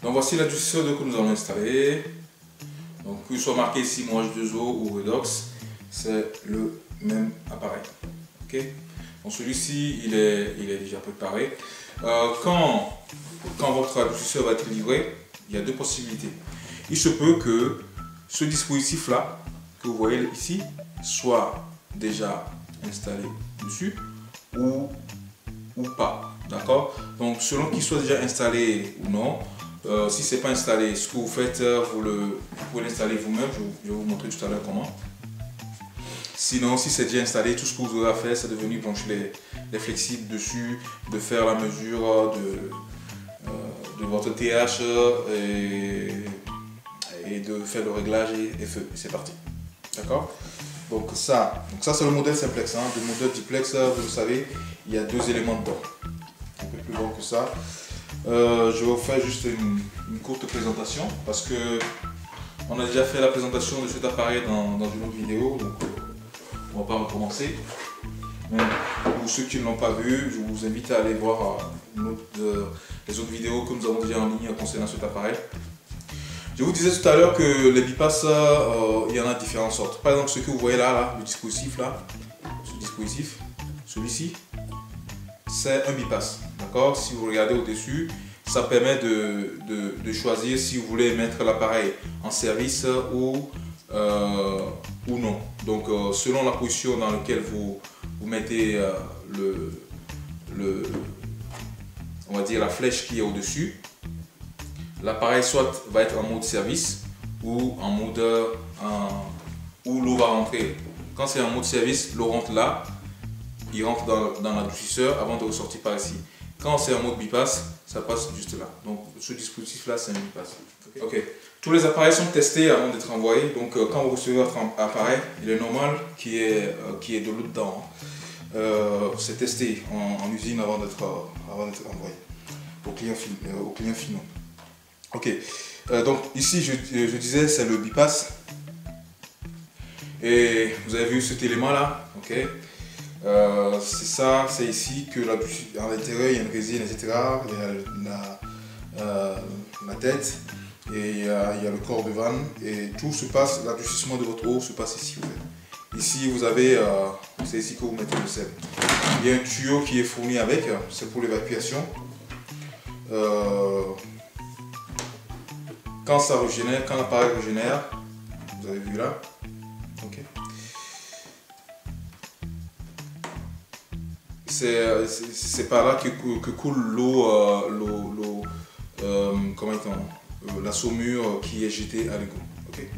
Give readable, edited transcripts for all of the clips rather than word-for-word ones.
Donc voici l'adoucisseur que nous allons installer. Donc qu'il soit marqué ici H2O ou Redox, c'est le même appareil. Ok. Donc celui-ci il est déjà préparé. Quand votre adoucisseur va être livré, il y a deux possibilités. Il se peut que ce dispositif là que vous voyez ici soit déjà installé dessus ou pas. D'accord. Donc selon qu'il soit déjà installé ou non. Si ce n'est pas installé, ce que vous faites, vous pouvez l'installer vous-même. Je vais vous montrer tout à l'heure comment. Sinon, si c'est déjà installé, tout ce que vous aurez à faire, c'est de venir brancher les flexibles dessus, de faire la mesure de votre TH et de faire le réglage et feu. C'est parti. D'accord. Donc ça c'est le modèle simplex. Hein. Le modèle duplex, vous le savez, il y a deux éléments dedans. Un peu plus long que ça. Je vais vous faire juste une courte présentation parce que on a déjà fait la présentation de cet appareil dans une autre vidéo, donc on va pas recommencer. Mais pour ceux qui ne l'ont pas vu, je vous invite à aller voir les autres vidéos que nous avons déjà en ligne concernant cet appareil. Je vous disais tout à l'heure que les bypass, il y en a différentes sortes. Par exemple, ce que vous voyez là, le dispositif là, ce dispositif, celui-ci, c'est un bypass. D'accord. Si vous regardez au-dessus, ça permet de choisir si vous voulez mettre l'appareil en service ou non. Donc, selon la position dans laquelle vous mettez on va dire la flèche qui est au-dessus, l'appareil soit va être en mode service ou en mode où l'eau va rentrer. Quand c'est en mode service, l'eau rentre là, il rentre dans l'adoucisseur avant de ressortir par ici. Quand c'est en mode bypass, ça passe juste là. Donc ce dispositif là, c'est un bypass. Ok. Tous les appareils sont testés avant d'être envoyés. Donc quand vous recevez votre appareil, il est normal qu'il y ait de l'eau dedans. C'est testé en usine avant d'être envoyé aux clients finaux. Ok. Donc ici, je disais, c'est le bypass. Et vous avez vu cet élément là. Ok. C'est ça, c'est ici que à l'intérieur il y a une résine, etc. Il y a la tête et il y a le corps de vanne et tout se passe, l'adoucissement de votre eau se passe ici. Ici vous avez, c'est ici que vous mettez le sel. Il y a un tuyau qui est fourni avec, c'est pour l'évacuation. Quand ça régénère, quand l'appareil régénère, vous avez vu là. Ok. C'est par là que coule l'eau, la saumure qui est jetée à l'égout. Okay.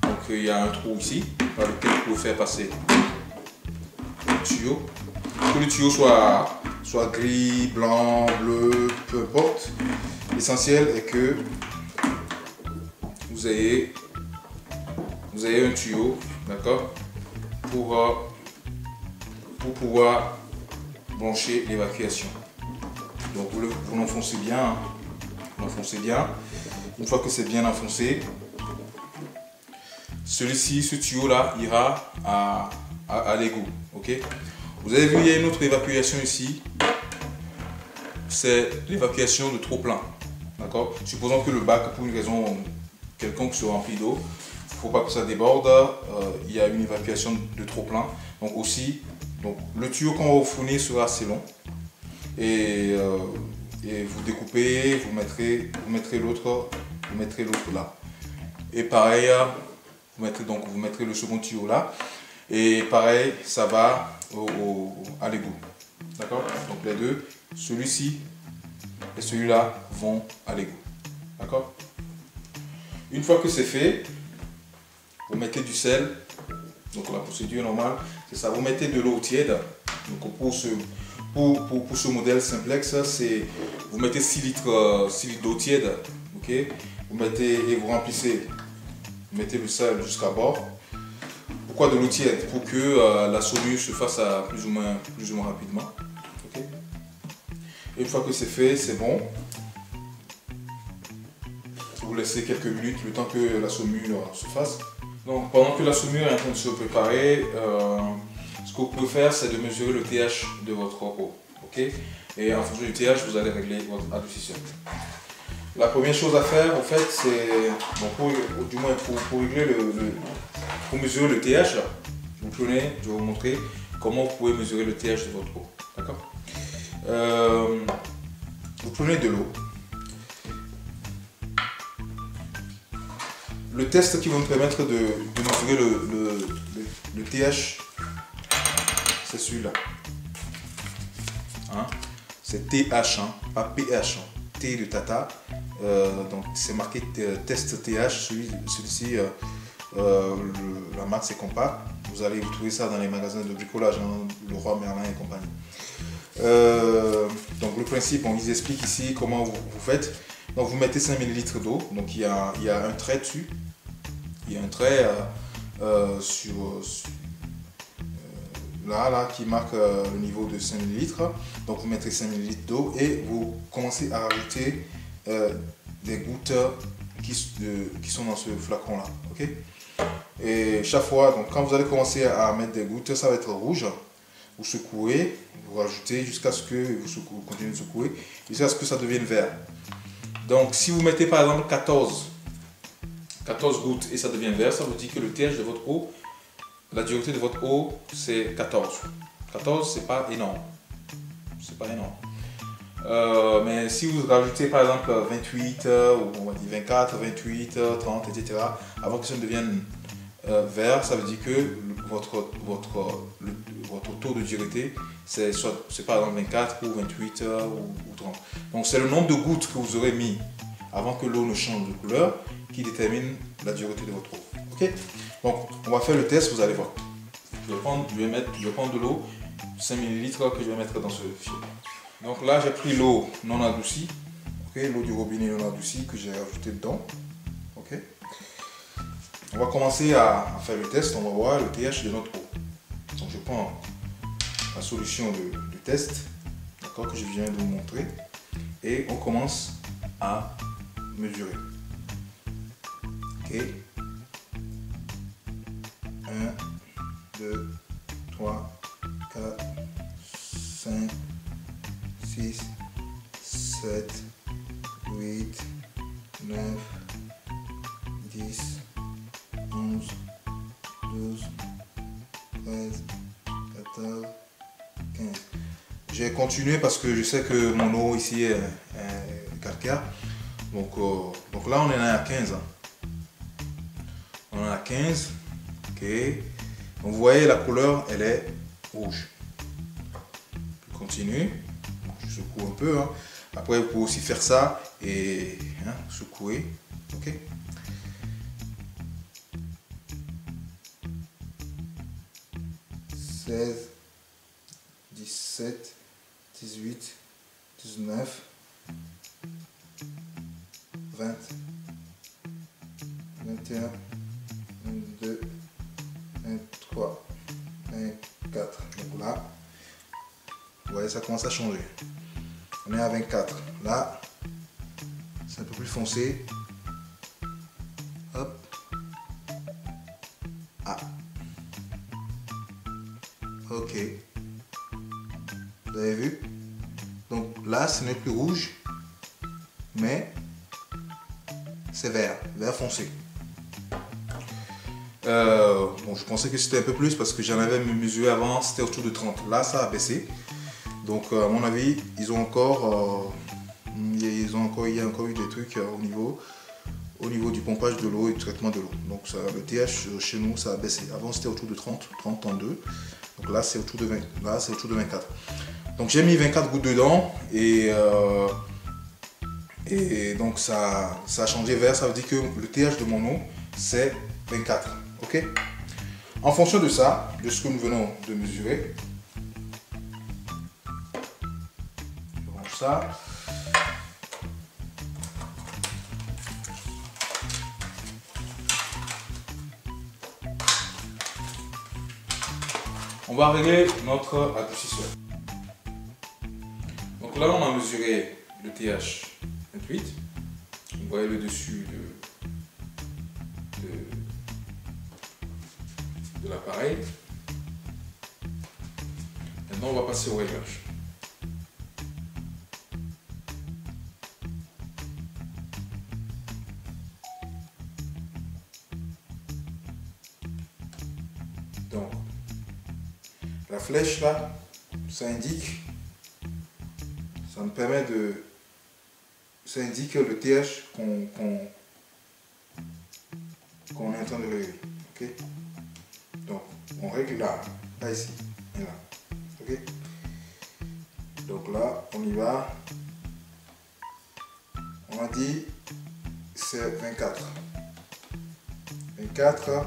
Donc il y a un trou ici par lequel vous pouvez faire passer le tuyau. Que le tuyau soit gris, blanc, bleu, peu importe. L'essentiel est que vous ayez un tuyau, d'accord, pour pouvoir brancher l'évacuation. Donc vous l'enfoncez bien, Une fois que c'est bien enfoncé, ce tuyau là ira à l'égout. Ok. Vous avez vu, il y a une autre évacuation ici. C'est l'évacuation de trop plein. D'accord. Supposons que le bac, pour une raison quelconque, se remplit d'eau. Il ne faut pas que ça déborde. Il y a une évacuation de trop plein. Donc aussi. Donc le tuyau qu'on va vous fournir sera assez long et vous découpez, vous mettrez l'autre là. Et pareil, vous mettrez le second tuyau là. Et pareil, ça va à l'égout. D'accord. Donc les deux, celui-ci et celui-là vont à l'égout. D'accord. Une fois que c'est fait, vous mettez du sel. Donc la procédure normale, c'est ça. Vous mettez de l'eau tiède. Donc pour ce modèle simplex, c'est vous mettez 6 litres d'eau tiède. Ok. Vous mettez et vous remplissez. Vous mettez le sel jusqu'à bord. Pourquoi de l'eau tiède? Pour que la saumure se fasse plus ou moins rapidement. Okay. Une fois que c'est fait, c'est bon. Vous laissez quelques minutes, le temps que la saumure se fasse. Donc pendant que la saumure est en train de se préparer, ce que vous pouvez faire, c'est de mesurer le TH de votre eau. Okay. Et en fonction du TH, vous allez régler votre adoucisseur. La première chose à faire, en fait, c'est, bon, du moins pour régler pour mesurer le TH, là, je vais vous montrer comment vous pouvez mesurer le TH de votre eau. D'accord? Vous prenez de l'eau. Le test qui va me permettre de mesurer le TH, c'est celui-là. Hein? C'est TH, hein, pas PH. Hein. T de tata. Donc c'est marqué test TH. Celui-ci, la marque c'est Compact. Vous allez vous trouver ça dans les magasins de bricolage, hein, Leroy Merlin et compagnie. Donc le principe, ils expliquent ici comment vous faites. Donc vous mettez 5 ml d'eau. Donc il y a un trait dessus. Il y a un trait là qui marque le niveau de 5 ml. Donc vous mettez 5 ml d'eau et vous commencez à rajouter des gouttes qui sont dans ce flacon là. Ok? Et chaque fois, donc quand vous allez commencer à mettre des gouttes, ça va être rouge. Vous secouez, vous rajoutez jusqu'à ce que vous continuez de secouer jusqu'à ce que ça devienne vert. Donc si vous mettez par exemple 14 gouttes et ça devient vert, ça vous dit que le TH de votre eau, la dureté de votre eau, c'est 14. 14, c'est pas énorme. C'est pas énorme. Mais si vous rajoutez par exemple 28, ou on va dire 24, 28, 30, etc., avant que ça ne devienne vert, ça veut dire que votre taux de dureté, c'est par exemple 24 ou 28 ou 30. Donc c'est le nombre de gouttes que vous aurez mis avant que l'eau ne change de couleur qui détermine la dureté de votre eau. Ok? Donc on va faire le test, vous allez voir. Je vais prendre de l'eau, 5 ml que je vais mettre dans ce filet. Donc là j'ai pris l'eau non adoucie, okay? L'eau du robinet non adoucie que j'ai rajouté dedans. Okay? On va commencer à faire le test, on va voir le TH de notre eau. Donc je prends la solution de test, d'accord, que je viens de vous montrer, et on commence à mesurer. Ok. 1, 2, 3, 4, 5, 6, 7, 8, 9, 10, 11, 12, 13, 14, 15. J'ai continué parce que je sais que mon eau ici est calcaire. Donc là on est à 15. On en a 15. Ok. Donc vous voyez la couleur, elle est rouge. Je continue. Je secoue un peu. Hein. Après vous pouvez aussi faire ça et secouer. Ok. « 16, 17, 18, 19, 20, 21, 22, 23, 24. Donc là, vous voyez, ça commence à changer. On est à 24. Là, c'est un peu plus foncé. Hop. Ah. Ok. Vous avez vu? Donc là, ce n'est plus rouge, mais c'est vert foncé. Bon, je pensais que c'était un peu plus parce que j'en avais mesuré avant, c'était autour de 30. Là, ça a baissé. Donc, à mon avis, il y a encore eu des trucs au niveau du pompage de l'eau et du traitement de l'eau. Donc, le TH chez nous, ça a baissé. Avant, c'était autour de 30, 32. Donc là, c'est autour de 20. Là, c'est autour de 24. Donc, j'ai mis 24 gouttes dedans et donc ça a changé vert. Ça veut dire que le TH de mon eau, c'est 24. Ok? En fonction de ça, de ce que nous venons de mesurer, je range ça. On va régler notre adoucisseur. Donc là, on a mesuré le TH 28. Vous voyez le dessus de l'appareil. Maintenant, on va passer au réglage. la flèche là, ça indique, ça nous permet de, ça indique le TH qu'on est en train de régler. Ok, donc on règle là, ici et là. Ok, donc là on y va. On a dit c'est 24. 24.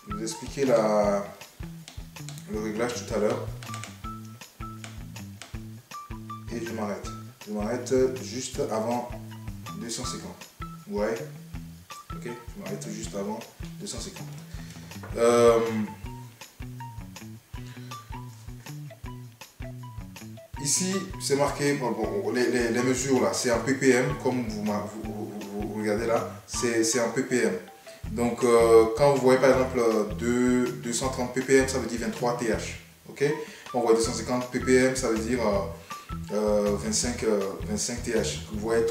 Je vais vous expliquer le réglage tout à l'heure. Et je m'arrête. Je m'arrête juste avant 250. Ouais. Ok. Je m'arrête juste avant 250. Ici, c'est marqué, les mesures là, c'est en ppm, comme vous regardez là, c'est en ppm. Donc, quand vous voyez par exemple 230 ppm, ça veut dire 23 th. Ok, on voit 250 ppm, ça veut dire 25 th. Vous voyez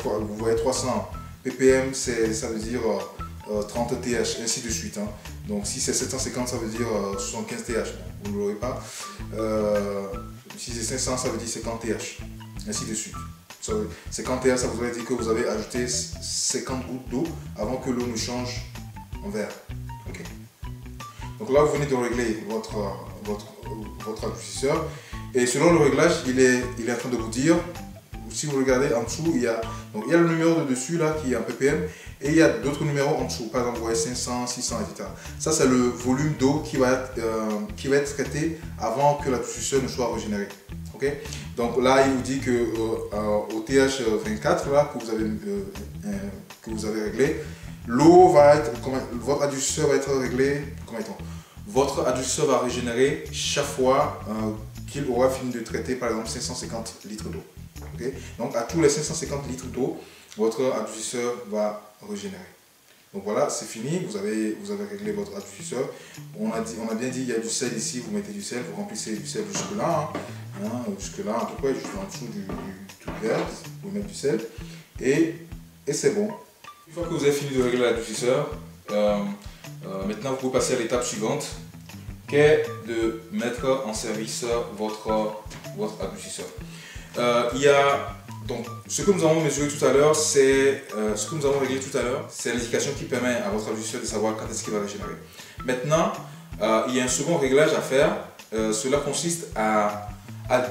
300 ppm, ça veut dire 30 th, ainsi de suite. Hein. Donc, si c'est 750, ça veut dire 75 th. Vous ne l'aurez pas. Si c'est 500, ça veut dire 50 th, ainsi de suite. 50 th, ça voudrait dire que vous avez ajouté 50 gouttes d'eau avant que l'eau ne change en verre. Okay. Donc là, vous venez de régler votre adoucisseur. Et selon le réglage, il est en train de vous dire, si vous regardez en dessous, il y a le numéro de dessus là qui est en ppm. Et il y a d'autres numéros en dessous, par exemple, vous voyez 500, 600, etc. Ça, c'est le volume d'eau qui va être traité avant que l'adoucisseur ne soit régénéré. Okay? Donc là, il vous dit que au TH24 là, que vous avez réglé, l'eau va être, votre adoucisseur va être réglé, votre adoucisseur va régénérer chaque fois qu'il aura fini de traiter, par exemple, 550 litres d'eau. Okay? Donc à tous les 550 litres d'eau, votre adoucisseur va régénérer. Donc voilà, c'est fini, vous avez réglé votre adoucisseur. On a bien dit, il y a du sel ici, vous mettez du sel, vous remplissez du sel jusque là, jusque là, à peu près, juste en dessous du verre, vous mettez du sel, et c'est bon. Une fois que vous avez fini de régler l'adoucisseur, maintenant vous pouvez passer à l'étape suivante, qui est de mettre en service votre adoucisseur. Donc, ce que nous avons mesuré tout à l'heure, c'est ce que nous avons réglé tout à l'heure, c'est l'indication qui permet à votre adoucisseur de savoir quand est-ce qu'il va régénérer. Maintenant, il y a un second réglage à faire. Cela consiste à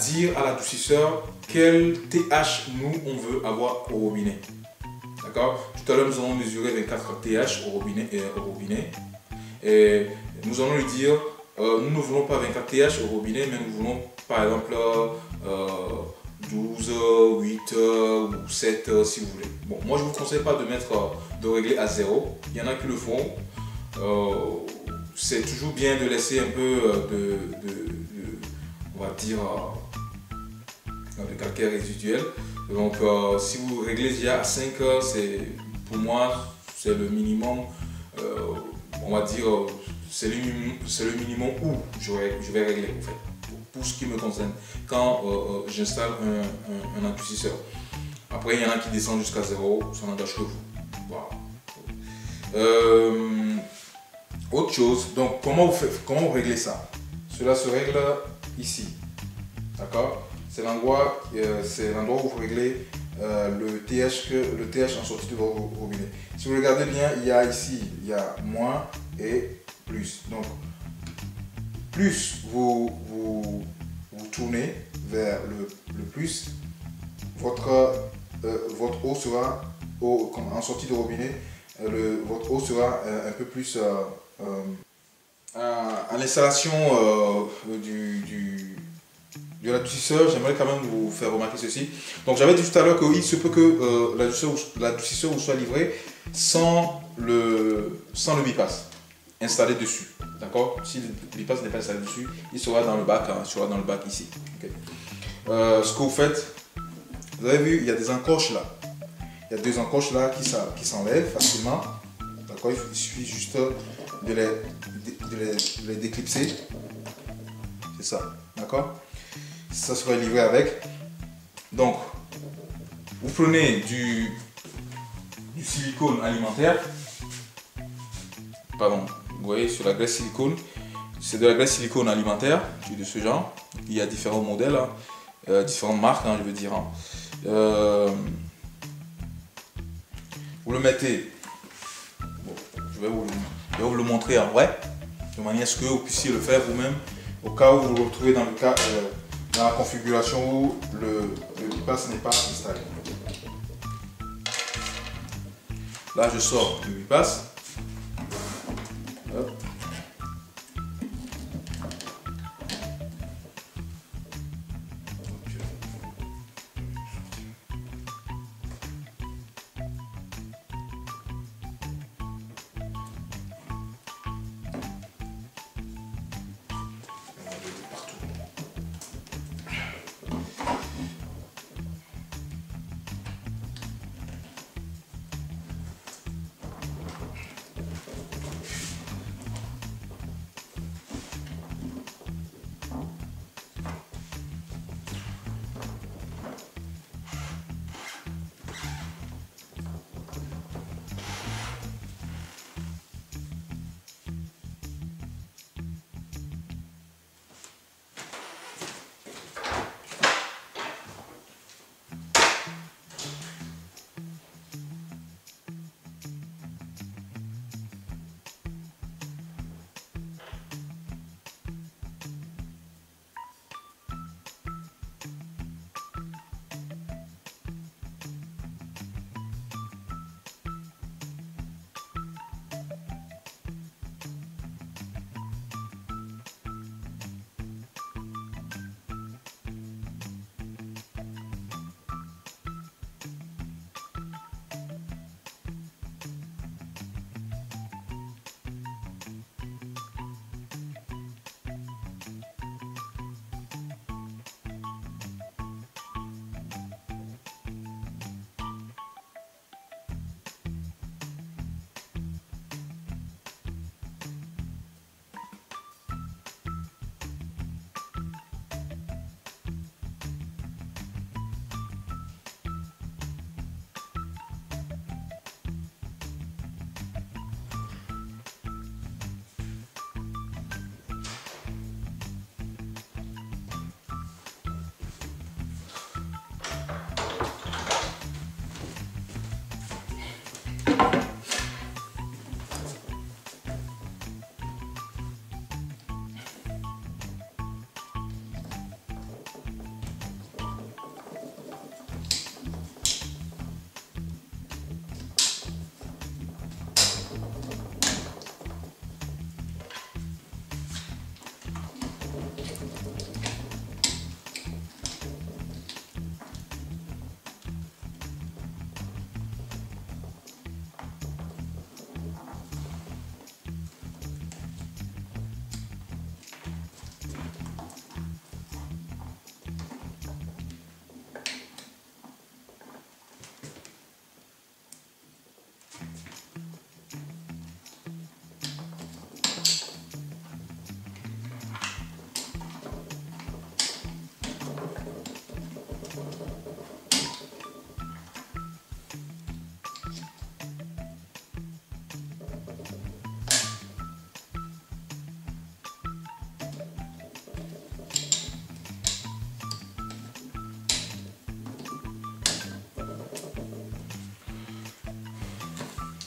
dire à l'adoucisseur quel TH nous on veut avoir au robinet. D'accord? Tout à l'heure, nous avons mesuré 24 TH au robinet. Et nous allons lui dire, nous ne voulons pas 24 TH au robinet, mais nous voulons par exemple 12, 8 ou 7 si vous voulez. Bon, moi je ne vous conseille pas de régler à 0. Il y en a qui le font. C'est toujours bien de laisser un peu on va dire, de calcaire résiduel. Donc si vous réglez déjà à 5, pour moi c'est le minimum, on va dire, c'est le minimum où je vais régler en fait. Pour ce qui me concerne, quand j'installe un adoucisseur. Après, il y en a qui descendent jusqu'à 0, ça n'engage que vous. Voilà. Autre chose, donc comment vous réglez ça? Cela se règle ici. D'accord? C'est l'endroit où vous réglez le TH en sortie de votre robinet. Si vous regardez bien, il y a ici, il y a moins et plus. Donc, plus vous tournez vers le plus, votre eau sera, en sortie de robinet, votre eau sera un peu plus à l'installation de l'adoucisseur. J'aimerais quand même vous faire remarquer ceci. Donc j'avais dit tout à l'heure qu'il se peut que l'adoucisseur vous soit livré sans le bypass installé dessus. D'accord? Si le bypass n'est pas installé dessus, il sera dans le bac, il sera dans le bac ici. Okay. Ce que vous faites, vous avez vu, il y a des encoches là. Il y a deux encoches là qui s'enlèvent facilement. D'accord? Il suffit juste de les déclipser. C'est ça. D'accord? Ça sera livré avec. Donc, vous prenez du silicone alimentaire. Pardon. Vous voyez, sur la graisse silicone, c'est de la graisse silicone alimentaire, qui est de ce genre. Il y a différents modèles, hein, différentes marques, hein, je veux dire. Hein. Vous le mettez, bon, je vais vous le montrer en vrai, de manière à ce que vous puissiez le faire vous-même, au cas où vous le retrouvez dans, dans la configuration où le bypass n'est pas installé. Là, je sors le bypass. Hop.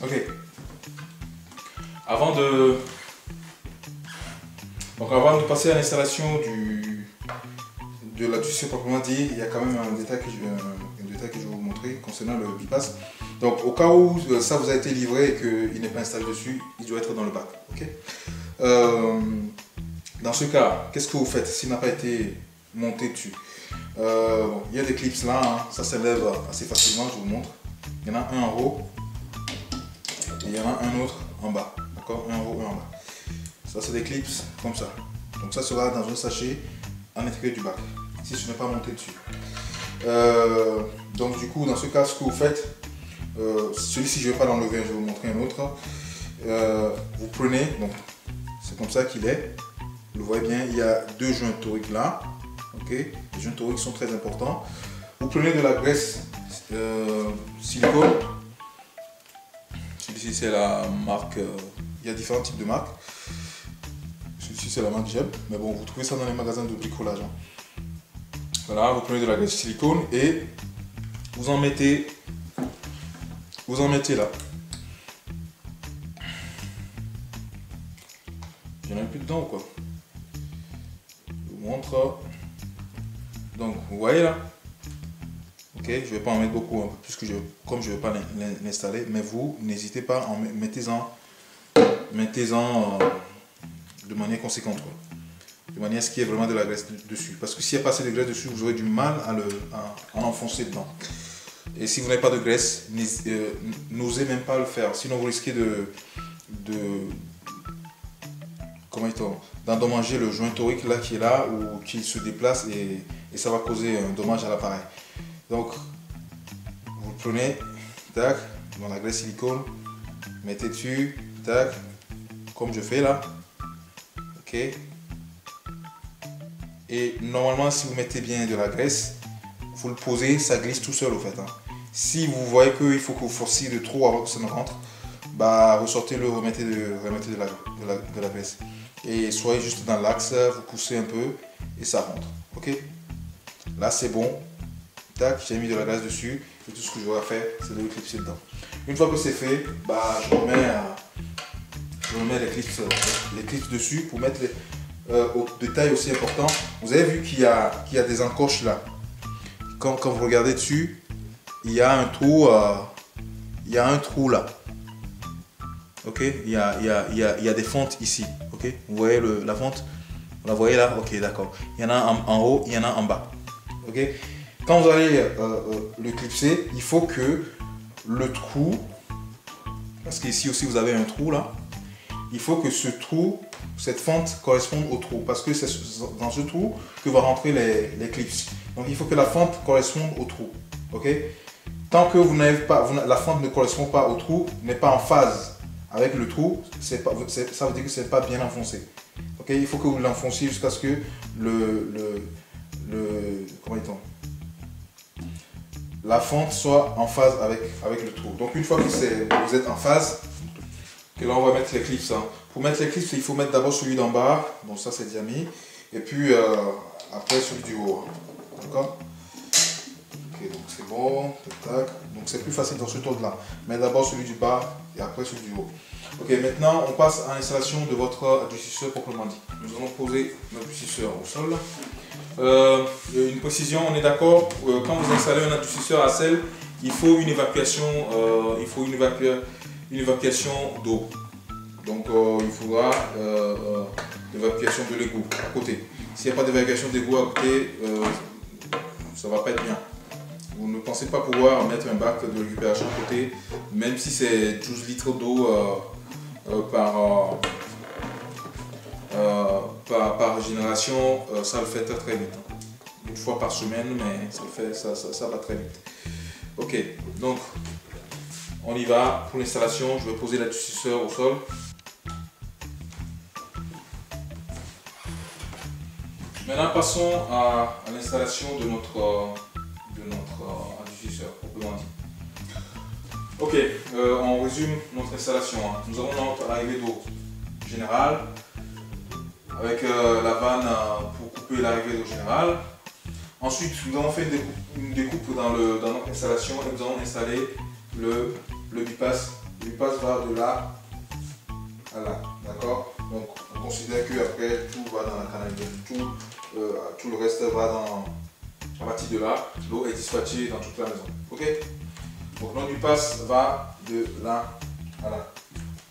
Ok. Avant de passer à l'installation de la tuile proprement dit, il y a quand même un détail que je vais vous montrer concernant le bypass. Donc au cas où ça vous a été livré et qu'il n'est pas installé dessus, il doit être dans le bac. Okay. Dans ce cas, qu'est-ce que vous faites s'il n'a pas été monté dessus? Il y a des clips là, hein, ça s'élève assez facilement, je vous montre. Il y en a un en haut et il y en a un autre en bas. D'accord, un en haut, un en bas. Ça c'est des clips comme ça. Donc ça sera dans un sachet à l'intérieur du bac, si ce n'est pas monté dessus. Donc du coup, dans ce cas, ce que vous faites, celui-ci je ne vais pas l'enlever, je vais vous montrer un autre. Vous prenez, donc c'est comme ça qu'il est. Vous le voyez bien, il y a deux joints toriques là. Okay. Les joints toriques sont très importants. Vous prenez de la graisse silicone. Celui-ci c'est la marque, il y a différents types de marques. Celui-ci c'est la marque Jeb, mais bon, vous trouvez ça dans les magasins de bricolage. Hein. Voilà, vous prenez de la graisse silicone et vous en mettez là. Il y en a un peu dedans ou quoi? Je vous montre. Donc, vous voyez là? Ok, je ne vais pas en mettre beaucoup, hein, puisque comme je ne vais pas l'installer, mais vous, n'hésitez pas, mettez-en de manière conséquente, quoi. De manière à ce qu'il y ait vraiment de la graisse dessus. Parce que s'il n'y a pas assez de graisse dessus, vous aurez du mal à enfoncer dedans. Et si vous n'avez pas de graisse, n'osez même pas le faire. Sinon, vous risquez d'endommager le joint torique là qui est là ou qui se déplace et ça va causer un dommage à l'appareil. Donc, vous prenez, tac, dans la graisse silicone, mettez dessus, tac, comme je fais là. Ok. Et normalement, si vous mettez bien de la graisse, vous le posez, ça glisse tout seul au fait. Hein. Si vous voyez qu'il faut que vous forciez de trop avant que ça ne rentre, bah ressortez-le, remettez de la graisse. Et soyez juste dans l'axe, vous poussez un peu et ça rentre. Ok. Là c'est bon. Tac, j'ai mis de la graisse dessus et tout ce que je dois faire, c'est de le clipser dedans. Une fois que c'est fait, bah je remets les clips dessus pour mettre au détail aussi important. Vous avez vu qu'il y a des encoches là. Quand vous regardez dessus, il y a un trou, là. Ok, il y a des fentes ici. Ok, vous voyez la fente, vous la voyez là. Ok, d'accord. Il y en a en haut, il y en a en bas. Ok, quand vous allez le clipser, il faut que le trou, parce qu'ici aussi vous avez un trou là, il faut que ce trou, cette fente corresponde au trou, parce que c'est dans ce trou que vont rentrer les clips. Donc il faut que la fente corresponde au trou. Ok. Tant que la fente ne correspond pas au trou, n'est pas en phase avec le trou, ça veut dire que c'est pas bien enfoncé. Ok. Il faut que vous l'enfonciez jusqu'à ce que la fente soit en phase avec le trou. Donc une fois que vous êtes en phase, que là on va mettre les clips. Hein. Pour mettre les clips, il faut mettre d'abord celui d'en bas, donc ça c'est déjà mis, et puis après celui du haut. D'accord? Ok, donc c'est bon, tac. Donc c'est plus facile dans ce tour là. Mais d'abord celui du bas et après celui du haut. Ok, maintenant on passe à l'installation de votre adoucisseur proprement dit. Nous allons poser notre adoucisseur au sol. Une précision, on est d'accord, quand vous installez un adoucisseur à sel, il faut une évacuation, d'eau. Donc il faudra l'évacuation de l'égout à côté. S'il n'y a pas d'évacuation d'égout à côté, ça ne va pas être bien. Vous ne pensez pas pouvoir mettre un bac de récupération à côté, même si c'est 12 litres d'eau par génération, ça le fait très vite. Une fois par semaine, mais ça va très vite. Ok, donc on y va pour l'installation. Je vais poser l'adoucisseur au sol. Maintenant passons à l'installation de notre adoucisseur proprement dit. Ok, on résume notre installation. Nous avons notre arrivée d'eau générale avec la vanne pour couper l'arrivée d'eau générale. Ensuite, nous avons fait une découpe dans notre installation et nous avons installé le bypass. Le bypass va de là à là, d'accord? Donc, on considère que après tout va dans la canalisation, tout le reste va à partir de là. L'eau est dispatchée dans toute la maison, ok? Donc, notre bypass va de là à là.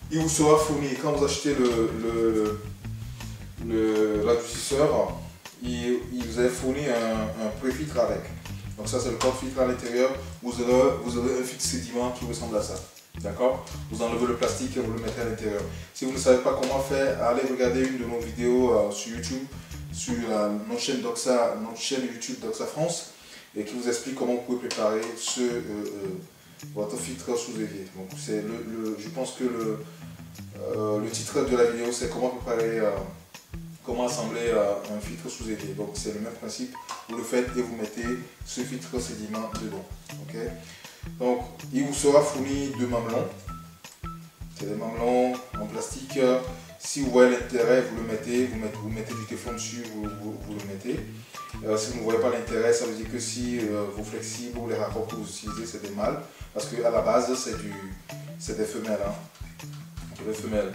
Il vous sera fourni quand vous achetez l'adoucisseur. Il vous est fourni un pré-filtre avec. Donc ça c'est le corps filtre à l'intérieur. Vous aurez un filtre sédiment qui ressemble à ça. D'accord? Vous enlevez le plastique et vous le mettez à l'intérieur. Si vous ne savez pas comment faire, allez regarder une de nos vidéos sur YouTube, sur notre chaîne YouTube Doxa France, et qui vous explique comment vous pouvez préparer votre filtre sous évier. Donc je pense que le titre de la vidéo c'est comment préparer comment assembler un filtre sous évier. Donc c'est le même principe, vous le faites et vous mettez ce filtre sédiment dedans. Okay? Donc il vous sera fourni deux mamelons. C'est des mamelons en plastique. Si vous voyez l'intérêt, vous le mettez, vous mettez du téflon dessus, vous le mettez. Si vous ne voyez pas l'intérêt, ça veut dire que si vos flexibles ou les raccords que vous utilisez, c'est des mâles. Parce qu'à la base, c'est des femelles. Hein. Des femelles.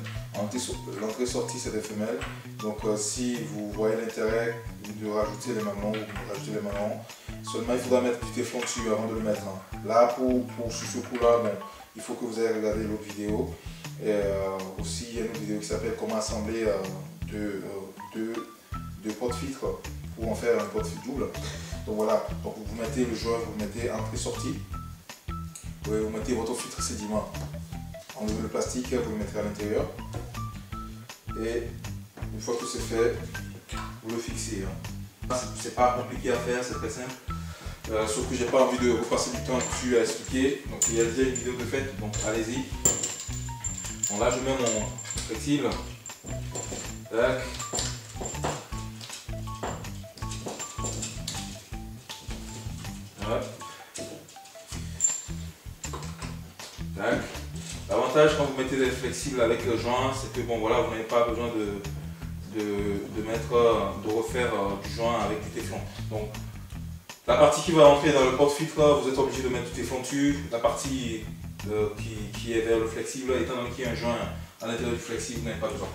L'entrée-sortie, c'est des femelles. Donc si vous voyez l'intérêt de rajouter les mamans, vous rajoutez les mamans. Seulement, il faudra mettre du téflon dessus avant de le mettre. Hein. Là, sur ce coup-là, bon, il faut que vous ayez regardé l'autre vidéo. Et aussi, il y a une autre vidéo qui s'appelle comment assembler deux porte-filtres pour en faire un porte-filtre double. Donc voilà, donc vous mettez le joint, vous mettez entrée-sortie. Vous mettez votre filtre sédiment. Enlevez le plastique, vous le mettrez à l'intérieur. Et une fois que c'est fait, vous le fixez. Hein. C'est pas compliqué à faire, c'est très simple. Sauf que j'ai pas envie de repasser du temps dessus à expliquer. Donc il y a déjà une vidéo de fait, donc allez-y. Bon, là je mets mon flexible. Tac. Hop. Tac. L'avantage quand vous mettez des flexibles avec le joint, c'est que bon voilà, vous n'avez pas besoin de refaire du joint avec du téflon. Donc la partie qui va rentrer dans le porte-filtre, vous êtes obligé de mettre du téflon dessus. La partie qui est vers le flexible, étant donné qu'il y a un joint à l'intérieur du flexible, vous n'avez pas besoin.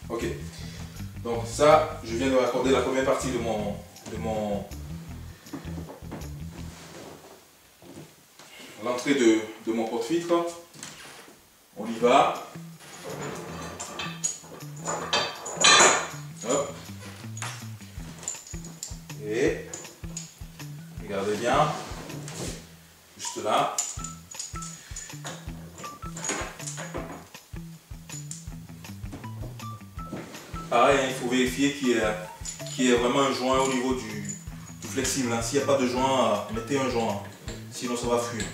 Ok. Donc ça, je viens de raccorder la première partie de l'entrée de mon porte-filtre. On y va. Hop. Et regardez bien, juste là. Pareil, hein, il faut vérifier qu'il y ait vraiment un joint au niveau du flexible. Hein. S'il n'y a pas de joint, mettez un joint, sinon ça va fuir.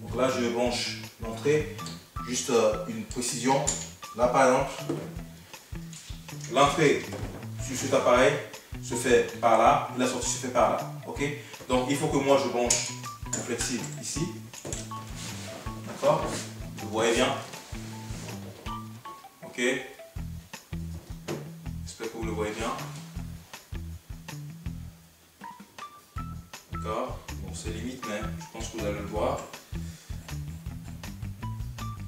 Donc là, je branche l'entrée, juste une précision. Là, par exemple, l'entrée sur cet appareil se fait par là, la sortie se fait par là. Ok? Donc il faut que moi je branche le flexible ici. D'accord? Vous voyez bien? Ok? J'espère que vous le voyez bien. D'accord? Bon, c'est limite, mais je pense que vous allez le voir.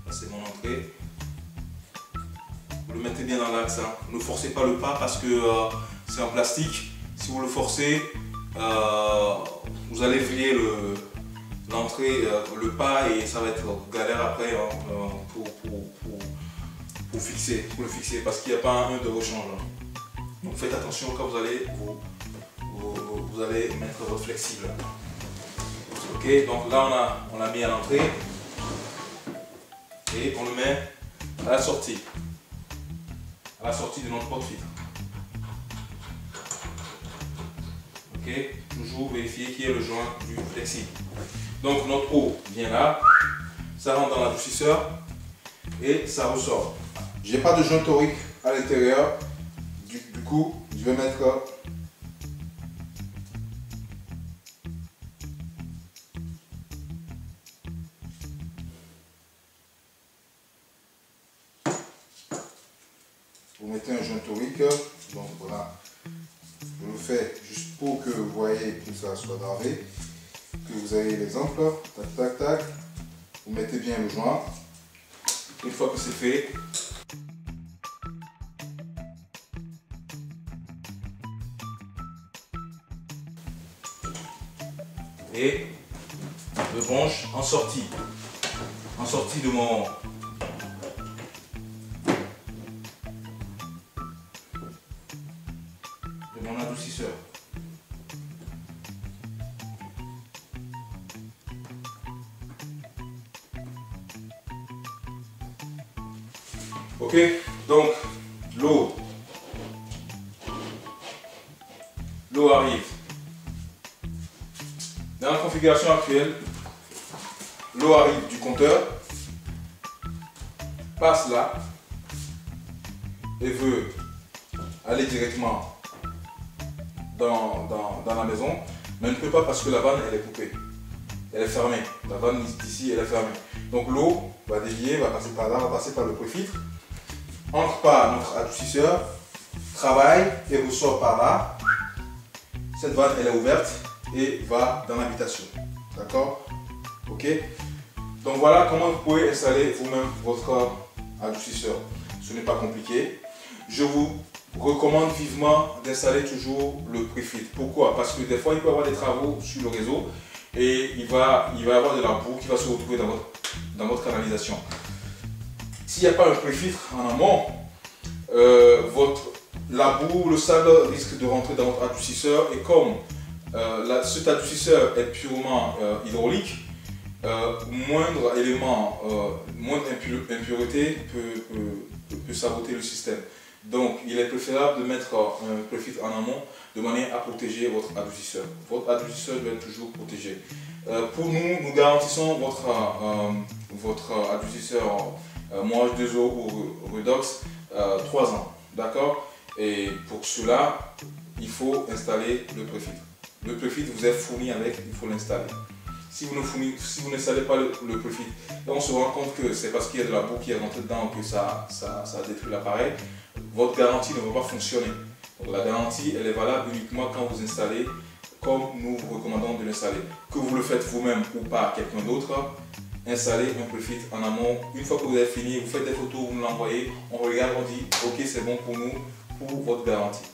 Là, c'est mon entrée. Vous le mettez bien dans l'axe. Hein. Ne forcez pas le pas parce que c'est en plastique. Si vous le forcez, vous allez vriller l'entrée, le pas et ça va être galère après hein, pour le fixer parce qu'il n'y a pas un de rechange. Donc faites attention quand vous allez mettre votre flexible. Ok, donc là on l'a mis à l'entrée et on le met à la sortie. À la sortie de notre porte-filtre. Ok, toujours vérifier qu'il y ait le joint du flexible. Donc notre eau vient là, ça rentre dans l'adoucisseur et ça ressort. J'ai pas de joint torique à l'intérieur, du coup je vais mettre vous mettez un joint torique, donc voilà, je le fais juste pour que vous voyez que ça soit gravé, que vous ayez l'exemple, tac tac tac, vous mettez bien le joint, une fois que c'est fait, et je branche en sortie de mon adoucisseur. Ok, donc l'eau arrive. Dans la configuration actuelle, l'eau arrive du compteur, passe là et veut aller directement dans la maison, mais elle ne peut pas parce que la vanne elle est coupée, elle est fermée. La vanne d'ici elle est fermée. Donc l'eau va dévier, va passer par là, va passer par le préfiltre entre par notre adoucisseur, travaille et ressort par là. Cette vanne elle est ouverte et va dans l'habitation. D'accord? Ok? Donc voilà comment vous pouvez installer vous-même votre adoucisseur. Ce n'est pas compliqué. Je vous recommande vivement d'installer toujours le préfiltre. Pourquoi? Parce que des fois il peut y avoir des travaux sur le réseau et il va y avoir de la boue qui va se retrouver dans votre canalisation. S'il n'y a pas un préfiltre en amont, la boue, le sable risque de rentrer dans votre adoucisseur et comme cet adoucisseur est purement hydraulique, moindre élément, moindre impureté peut saboter le système. Donc il est préférable de mettre un préfiltre en amont de manière à protéger votre adoucisseur. Votre adoucisseur doit être toujours protégé. Pour nous, nous garantissons votre adoucisseur Moi H2O ou Redox 3 ans. D'accord? Et pour cela, il faut installer le préfiltre. Le préfiltre vous est fourni avec, il faut l'installer. Si vous n'installez pas le préfiltre, on se rend compte que c'est parce qu'il y a de la boue qui est rentrée dedans que ça détruit l'appareil. Votre garantie ne va pas fonctionner. Donc la garantie, elle est valable uniquement quand vous installez comme nous vous recommandons de l'installer. Que vous le faites vous-même ou par quelqu'un d'autre, installez un préfiltre en amont. Une fois que vous avez fini, vous faites des photos, vous nous l'envoyez, on regarde, on dit ok c'est bon pour nous, pour votre garantie.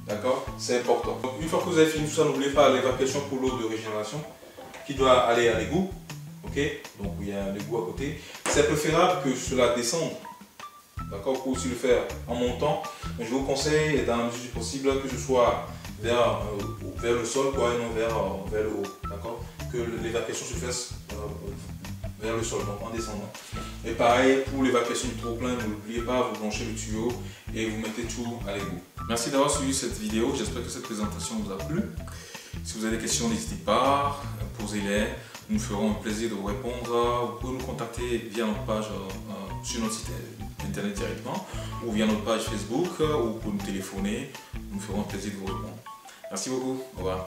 D'accord? C'est important. Donc, une fois que vous avez fini tout ça, n'oubliez pas l'évacuation pour l'eau de régénération qui doit aller à l'égout. Ok? Donc il y a un égout à côté. C'est préférable que cela descende. D'accord? Vous pouvez aussi le faire en montant. Mais je vous conseille, dans la mesure du possible, que ce soit vers le sol, quoi, et non vers le haut. D'accord? Que l'évacuation se fasse vers le sol, donc en descendant. Et pareil pour l'évacuation du trop-plein, n'oubliez pas, vous branchez le tuyau et vous mettez tout à l'égout. Merci d'avoir suivi cette vidéo, j'espère que cette présentation vous a plu. Si vous avez des questions, n'hésitez pas, posez-les, nous ferons un plaisir de vous répondre. Vous pouvez nous contacter via notre page sur notre site internet directement ou via notre page Facebook ou pour nous téléphoner, nous ferons un plaisir de vous répondre. Merci beaucoup, au revoir.